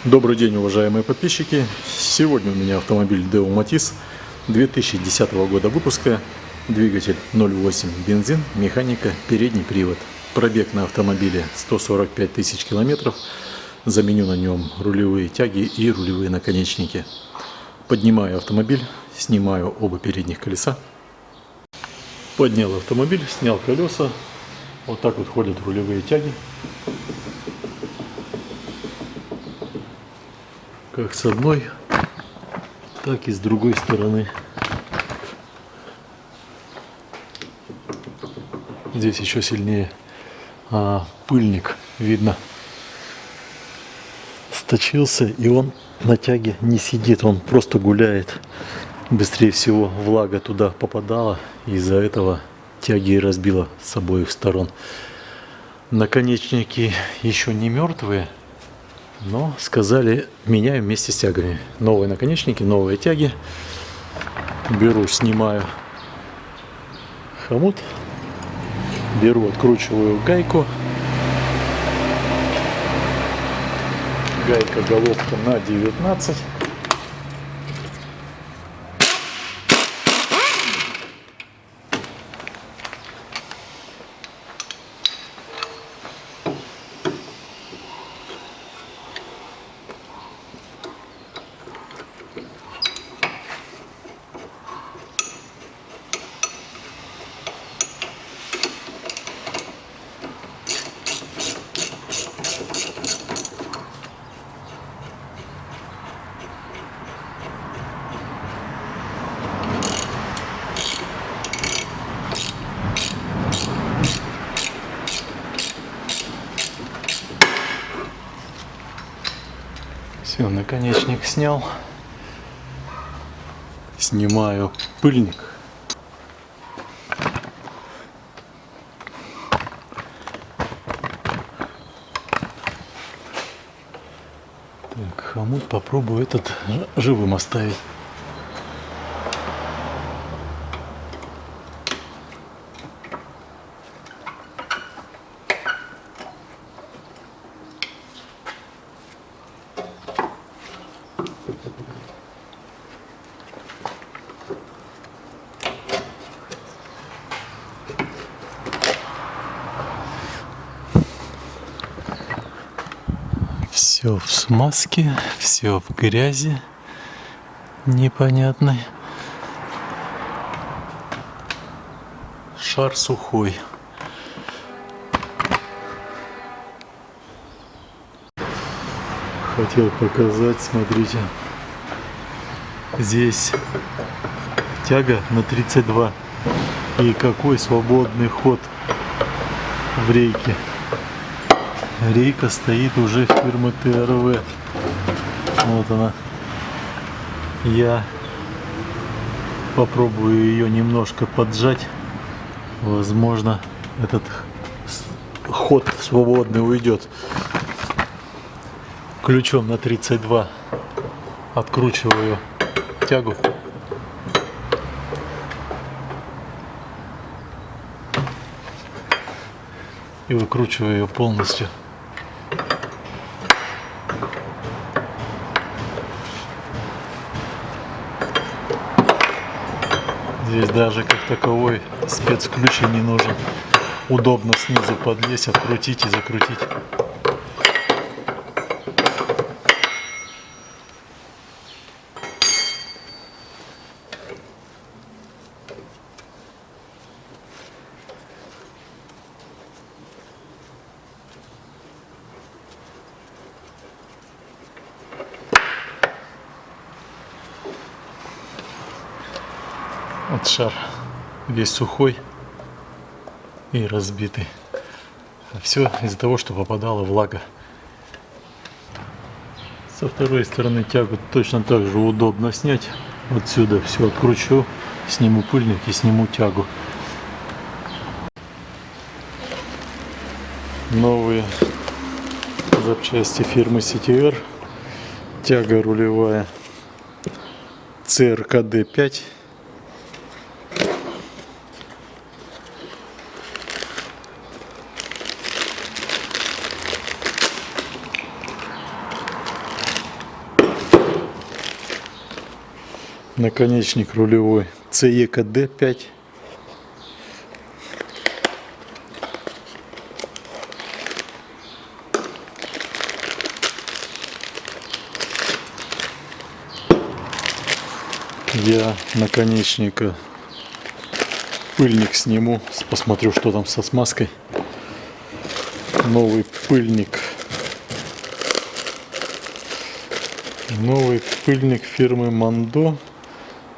Добрый день, уважаемые подписчики! Сегодня у меня автомобиль Deo Matiz 2010 года выпуска, двигатель 0.8 бензин, механика, передний привод. Пробег на автомобиле 145 тысяч километров. Заменю на нем рулевые тяги и рулевые наконечники. Поднимаю автомобиль, снимаю оба передних колеса. Поднял автомобиль, снял колеса. Вот так вот ходят рулевые тяги. Как с одной, так и с другой стороны. Здесь еще сильнее пыльник видно. Сточился, и он на тяге не сидит, он просто гуляет. Быстрее всего влага туда попадала, и из-за этого тяги и разбила с обоих сторон. Наконечники еще не мертвые, но сказали, меняем вместе с тягами. Новые наконечники, новые тяги. Беру, снимаю хомут, беру, откручиваю гайку. Гайка, головка на 19. Все, наконечник снял. Снимаю пыльник. Так, хомут попробую этот живым оставить. Все в смазке, все в грязи непонятной. Шар сухой. Хотел показать, смотрите. Здесь тяга на 32. И какой свободный ход в рейке. Рейка стоит уже фирмы ТРВ. Вот она. Я попробую ее немножко поджать. Возможно, этот ход свободный уйдет. Ключом на 32 откручиваю тягу. И выкручиваю ее полностью. Здесь даже как таковой спецключ не нужен. Удобно снизу подлезть, открутить и закрутить. Вот шар весь сухой и разбитый. Все из-за того, что попадала влага. Со второй стороны тягу точно так же удобно снять. Отсюда все откручу, сниму пыльник и сниму тягу. Новые запчасти фирмы CTR. Тяга рулевая CRKD5. Наконечник рулевой CEKD5. Я наконечника пыльник сниму, посмотрю, что там со смазкой. Новый пыльник фирмы Мандо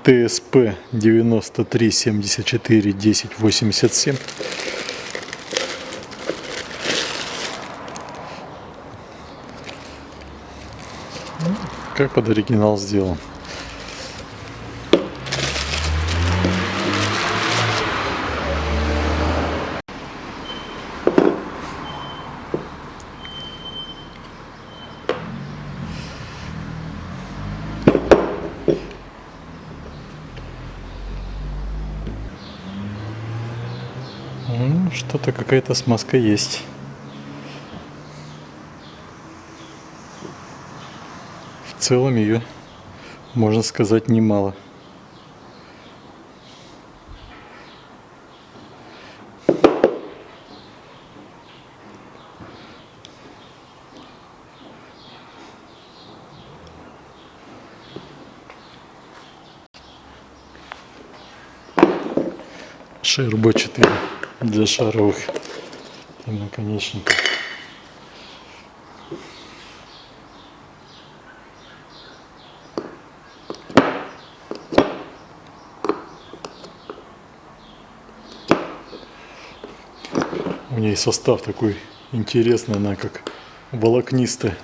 ТСП 93 74 10 87. Как под оригинал сделан. Что-то какая-то смазка есть. В целом ее, можно сказать, немало. Шерба 4 для шаровых наконечников. У ней состав такой интересный, она как волокнистая.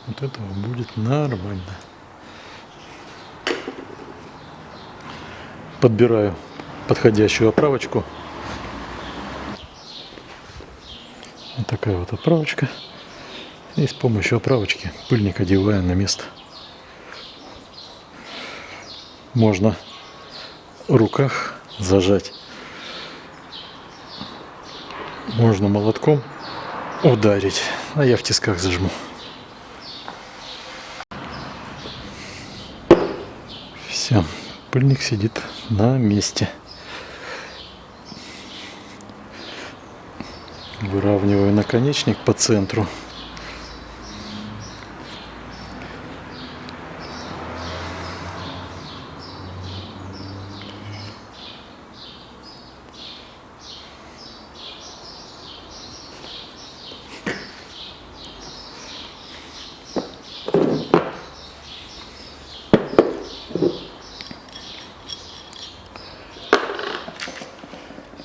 Вот этого будет нормально. Подбираю подходящую оправочку. Вот такая вот оправочка. И с помощью оправочки пыльник одеваю на место. Можно в руках зажать. Можно молотком ударить. А я в тисках зажму. Все, пыльник сидит на месте. Выравниваю наконечник по центру.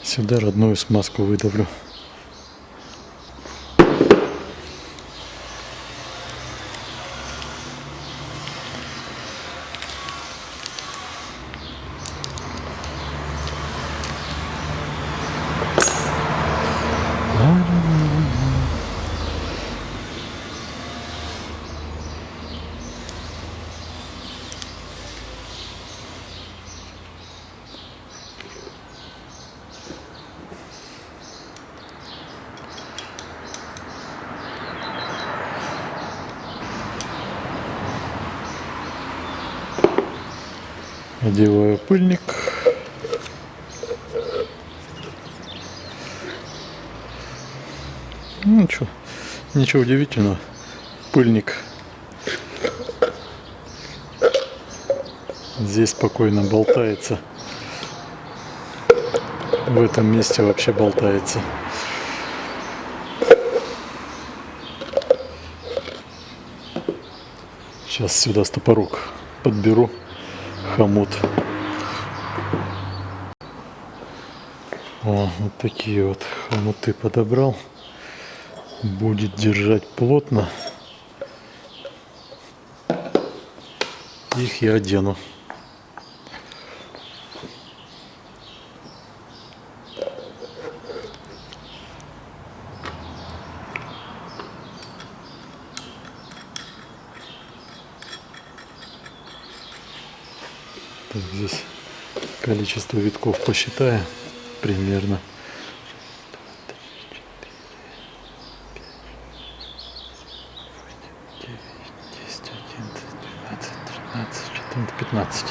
Сюда родную смазку выдавлю. Одеваю пыльник. Ну ничего удивительного. Пыльник здесь спокойно болтается. В этом месте вообще болтается. Сейчас сюда стопорок подберу. Хомут. О, вот такие вот хомуты подобрал. Будет держать плотно. Их я одену. Так, здесь количество витков посчитаю примерно. 15.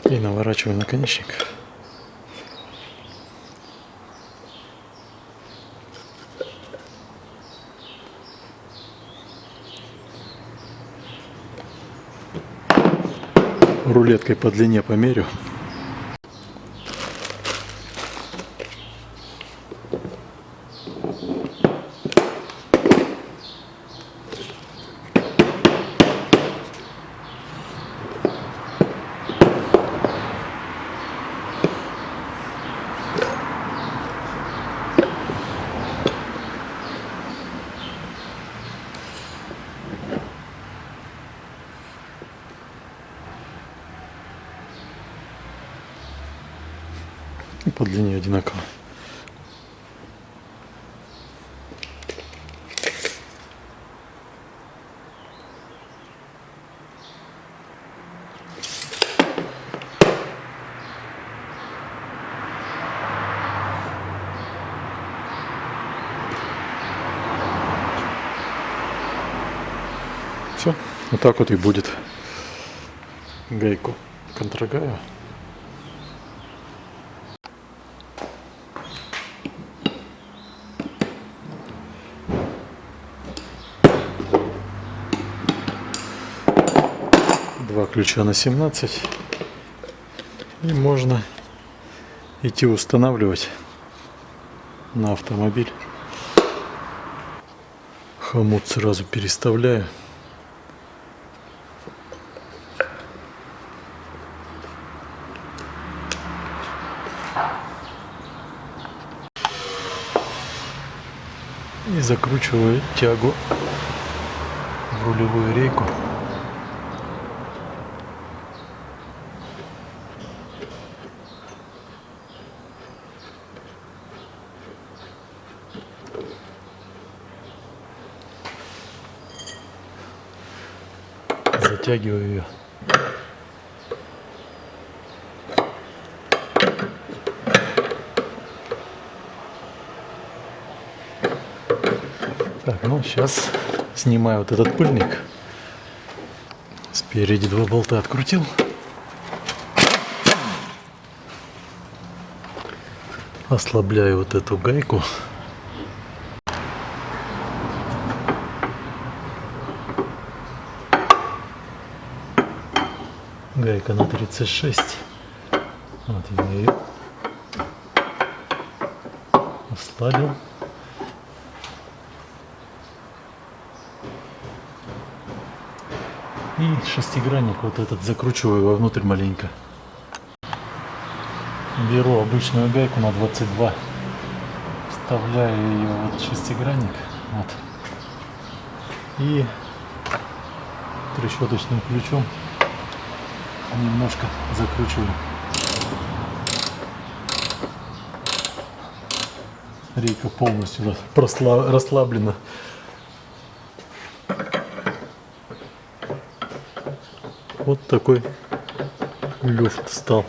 И наворачиваю наконечник. Рулеткой по длине померю. И по длине одинаково. Все, вот так вот и будет. Гайку контрагаю. Два ключа на 17. И можно идти устанавливать на автомобиль. Хомут сразу переставляю. И закручиваю тягу в рулевую рейку. Затягиваю ее. Так, ну сейчас снимаю вот этот пыльник. Спереди два болта открутил. Ослабляю вот эту гайку. Гайка на 36. Вот я ее ослабил. И шестигранник вот этот закручиваю вовнутрь маленько. Беру обычную гайку на 22. Вставляю ее вот в шестигранник. Вот. И трещоточным ключом немножко закручиваю. Рейка полностью расслаблена. Вот такой люфт стал.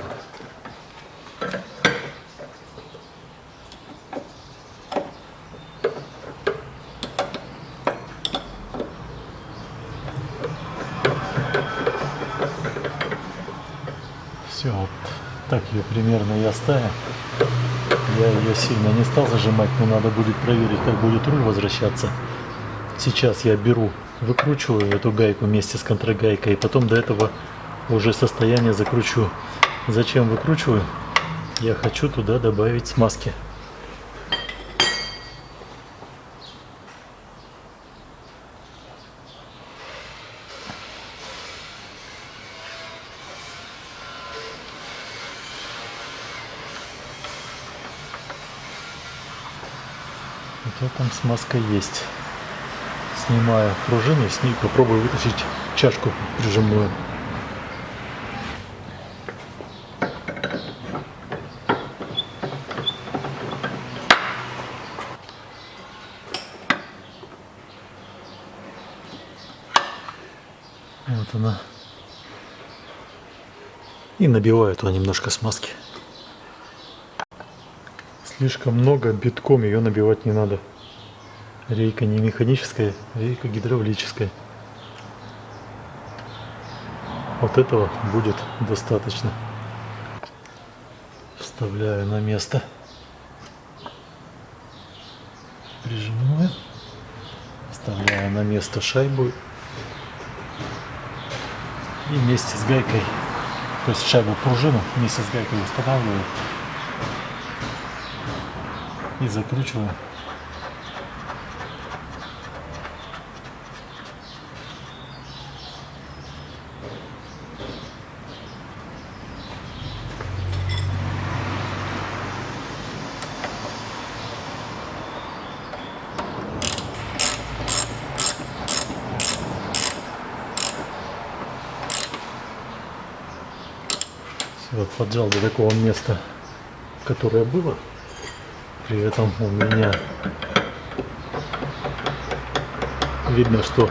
Все, вот так ее примерно и оставим. Я ее сильно не стал зажимать, но надо будет проверить, как будет руль возвращаться. Сейчас я беру, выкручиваю эту гайку вместе с контрагайкой, и потом до этого уже состояние закручу. Зачем выкручиваю? Я хочу туда добавить смазки. Вот там смазка есть. Снимаю пружину и с ней попробую вытащить чашку прижимную. Вот она. И набиваю туда немножко смазки. Слишком много, битком ее набивать не надо. Рейка не механическая, рейка гидравлическая. Вот этого будет достаточно. Вставляю на место прижимную. Вставляю на место шайбу. И вместе с гайкой, то есть шайбу пружину вместе с гайкой устанавливаю и закручиваю. Вот поджал до такого места, которое было. При этом у меня видно, что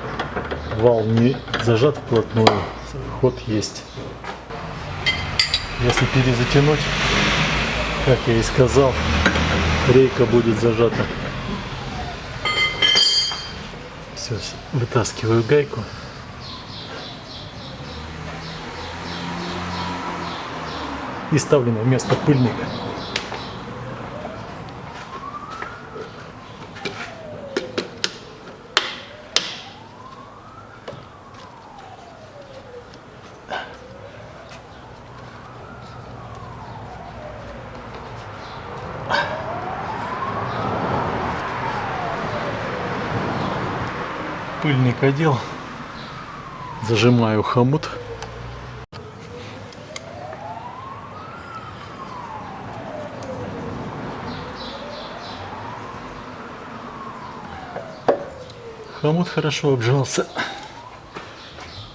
вал не зажат вплотную, ход есть. Если перезатянуть, как я и сказал, рейка будет зажата. Все, вытаскиваю гайку. И ставлю на место пыльника. Пыльник одел, зажимаю хомут. Хомут хорошо обжался.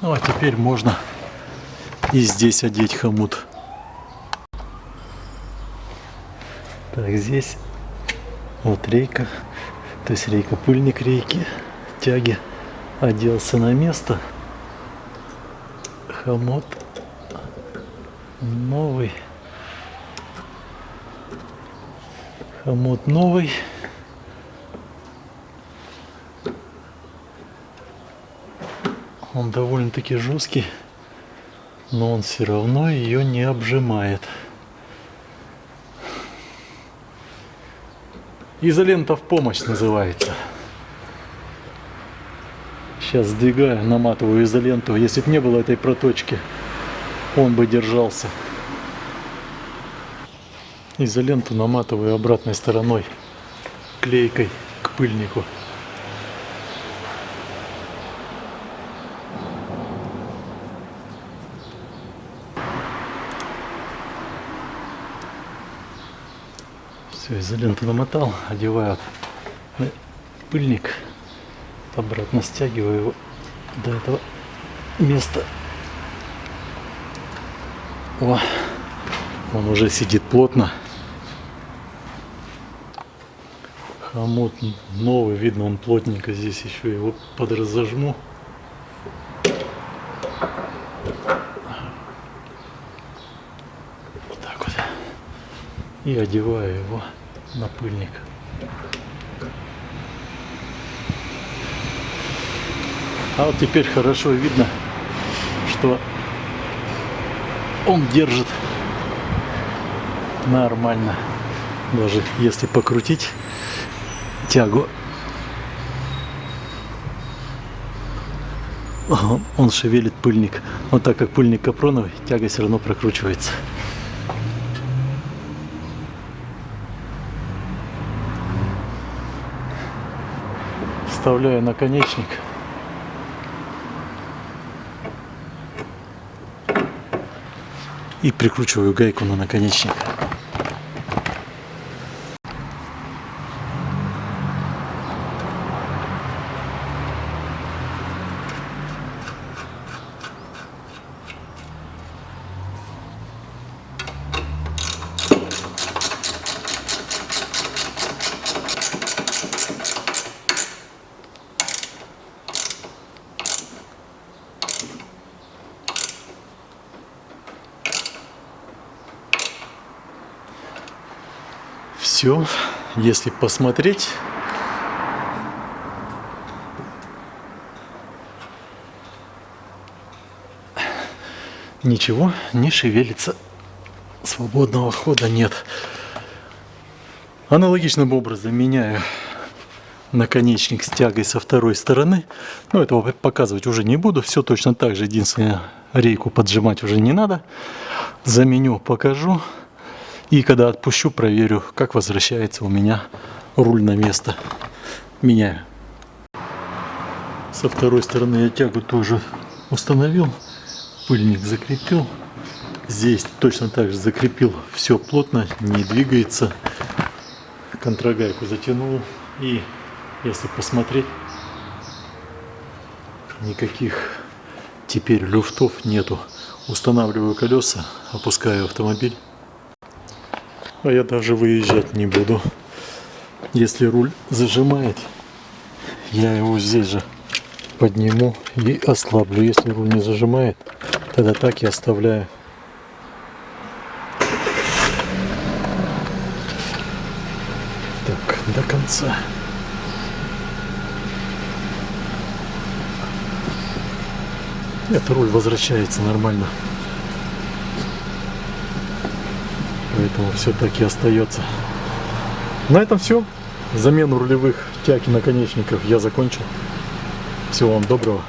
Ну а теперь можно и здесь одеть хомут. Так, здесь вот рейка, то есть рейка, пыльник рейки, тяги оделся на место. Хомут новый. Хомут новый. Он довольно-таки жесткий, но он все равно ее не обжимает. Изолента в помощь называется. Сейчас сдвигаю, наматываю изоленту. Если бы не было этой проточки, он бы держался. Изоленту наматываю обратной стороной, клейкой к пыльнику. Все, изоленту намотал, одеваю на пыльник, обратно стягиваю его до этого места. О, он уже сидит плотно. Хомут новый, видно, он плотненько, здесь еще его подразожму. Вот так вот. И одеваю его на пыльник. А вот теперь хорошо видно, что он держит нормально. Даже если покрутить тягу, он шевелит пыльник. Но так как пыльник капроновый, тяга все равно прокручивается. Вставляю наконечник. И прикручиваю гайку на наконечник. все. Если посмотреть, ничего не шевелится. Свободного хода нет. Аналогичным образом меняю наконечник с тягой со второй стороны. Но этого показывать уже не буду. Все точно так же. Единственное, рейку поджимать уже не надо. Заменю, покажу. И когда отпущу, проверю, как возвращается у меня руль на место. Меняю. Со второй стороны я тягу тоже установил. Пыльник закрепил. Здесь точно так же закрепил. Все плотно, не двигается. Контрагайку затянул. И если посмотреть, никаких теперь люфтов нету. Устанавливаю колеса, опускаю автомобиль. А я даже выезжать не буду. Если руль зажимает, я его здесь же подниму и ослаблю. Если руль не зажимает, тогда так и оставляю. Так, до конца. Нет, руль возвращается нормально. Поэтому все так и остается. На этом все. Замену рулевых тяг и наконечников я закончил. Всего вам доброго.